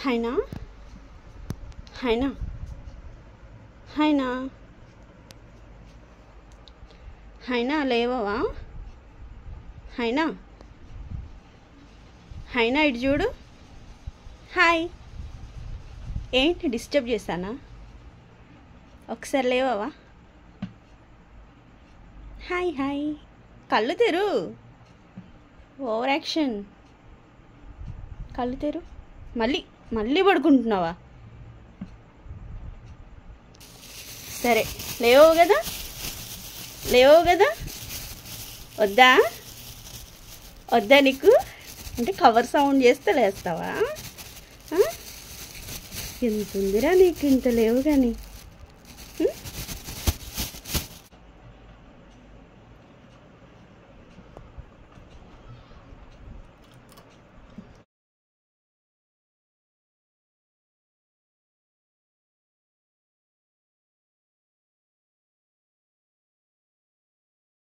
హైనా హైనా హైనా హైనా లేవవా? హైనా హైనా ఇటు చూడు. హాయ్, ఏంటి డిస్టర్బ్ చేశానా? ఒకసారి లేవవా? హాయ్ హాయ్, కళ్ళు తెరు. Over action. కళ్ళు తెరు. మళ్ళీ మళ్ళీ పడుకుంటున్నావా? సరే, లేవవు కదా, లేవవు కదా. వద్దా వద్దా నీకు అంటే కవర్ సౌండ్ చేస్తే లేస్తావా? ఎంత ఉందిరా నీకు, ఇంత లేవు కానీ.